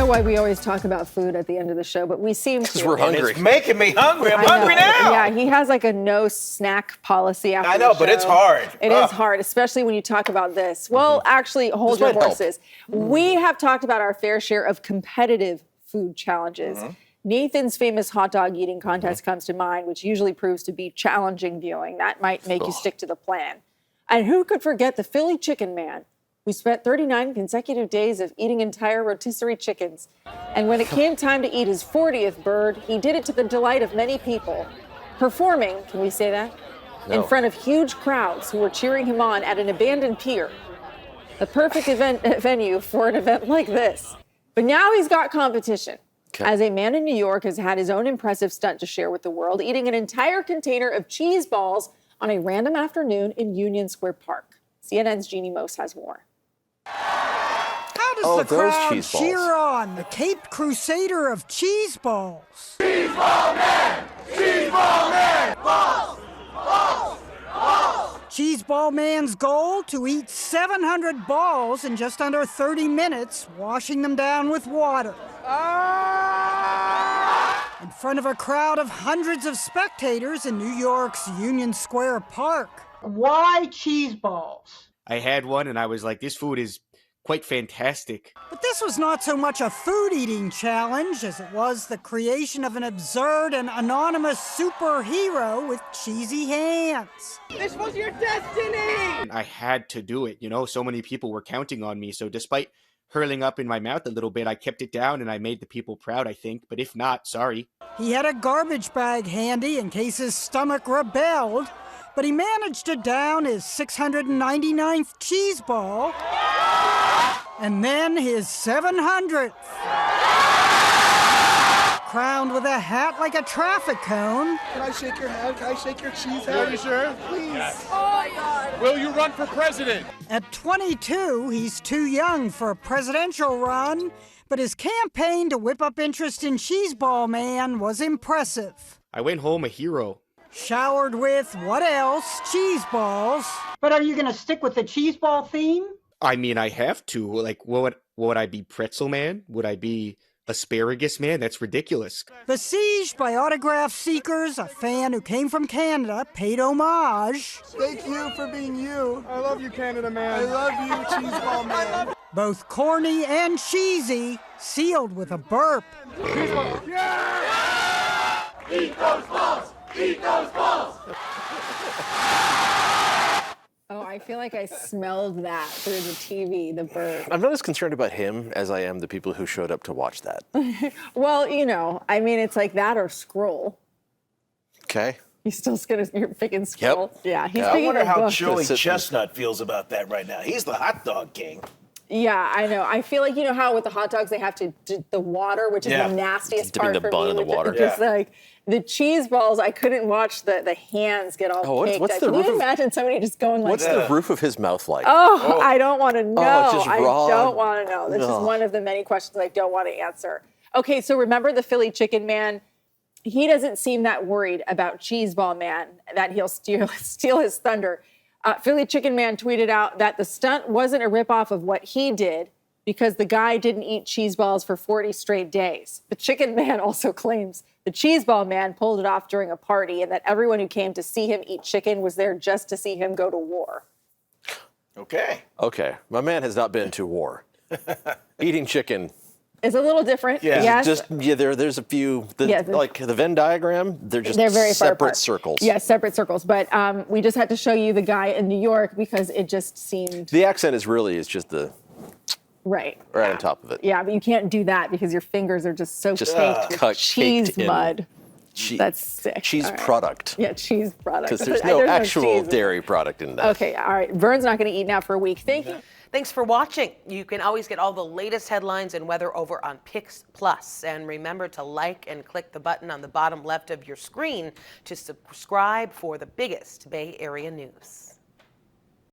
know why we always talk about food at the end of the show, but we seem to. Because we're hungry. It's making me hungry. I'm hungry now. Yeah, he has like a no snack policy after I know, the but show. it's hard. It is hard, especially when you talk about this. Well, actually, hold your horses. We have talked about our fair share of competitive food challenges. Nathan's famous hot dog eating contest comes to mind, which usually proves to be challenging viewing. That might make you stick to the plan. And who could forget the Philly Chicken Man, who spent 39 consecutive days of eating entire rotisserie chickens. And when it came time to eat his 40th bird, he did it to the delight of many people, performing, can we say that? No. In front of huge crowds who were cheering him on at an abandoned pier. The perfect venue for an event like this. But now he's got competition. Okay. As a man in New York has had his own impressive stunt to share with the world, eating an entire container of cheese balls on a random afternoon in Union Square Park. CNN's Jeanne Moos has more. How does the crowd cheer on the Caped Crusader of cheese balls? Cheese ball man! Cheese ball man! Balls! Balls! Balls! Cheese ball man's goal to eat 700 balls in just under 30 minutes, washing them down with water. In front of a crowd of hundreds of spectators in New York's Union Square Park. Why cheese balls? I had one and I was like, this food is quite fantastic. But this was not so much a food-eating challenge as it was the creation of an absurd and anonymous superhero with cheesy hands. This was your destiny! And I had to do it, so many people were counting on me. So despite hurling up in my mouth a little bit, I kept it down and I made the people proud, I think. But if not, sorry. He had a garbage bag handy in case his stomach rebelled, but he managed to down his 699th cheese ball and then his 700th. Crowned with a hat like a traffic cone. Can I shake your hand? Can I shake your cheese hand? Are you sure? Please. Oh my God. Will you run for president? At 22, he's too young for a presidential run, but his campaign to whip up interest in Cheeseball Man was impressive. I went home a hero. Showered with, what else? Cheese balls. But are you going to stick with the cheese ball theme? I mean, I have to. Like, what would I be, Pretzel Man? Would I be Asparagus Man? That's ridiculous. Besieged by autograph seekers, a fan who came from Canada paid homage. Thank you for being you. I love you, Canada man. I love you, cheese ball man. Both corny and cheesy, sealed with a burp. Cheese ball. Yeah! Eat those balls! Eat those balls! Oh, I feel like I smelled that through the TV, the burp. I'm not as concerned about him as I am the people who showed up to watch that. Well, it's like that or Scroll. Okay. You're picking Scroll. Yep. Yeah, he's Yeah. I picking wonder a how book. Joey Chestnut feels about that right now. He's the hot dog king. Yeah, I know. I feel like, how with the hot dogs they have to do the water, which is the nastiest Dipping part the for bun me. in the water. Just like the cheese balls, I couldn't watch the hands get all caked. what's the Can roof you of- imagine somebody just going like What's the roof of his mouth like? Oh, I don't want to know. it's just raw. I don't want to know. This is one of the many questions I don't want to answer. Okay, so remember the Philly Chicken Man? He doesn't seem that worried about Cheeseball Man, that he'll steal his thunder. Philly Chicken Man tweeted out that the stunt wasn't a ripoff of what he did because the guy didn't eat cheese balls for 40 straight days. The Chicken Man also claims the Cheeseball Man pulled it off during a party and that everyone who came to see him eat chicken was there just to see him go to war. Okay. Okay. My man has not been to war. Eating chicken. It's a little different. Yeah. Yes. There's a few, like the Venn diagram, they're very far separate apart. Circles. Yes, separate circles. But we just had to show you the guy in New York because it just seemed... The accent is just the... Right on top of it. Yeah, but you can't do that because your fingers are just so caked with cheese caked in mud. That's sick. Cheese All right. product. Yeah, cheese product. Because there's no actual cheese. dairy product in that. Okay, all right. Vern's not going to eat now for a week. Thank you. Thanks for watching. You can always get all the latest headlines and weather over on Pix Plus. And remember to like and click the button on the bottom left of your screen to subscribe for the biggest Bay Area news.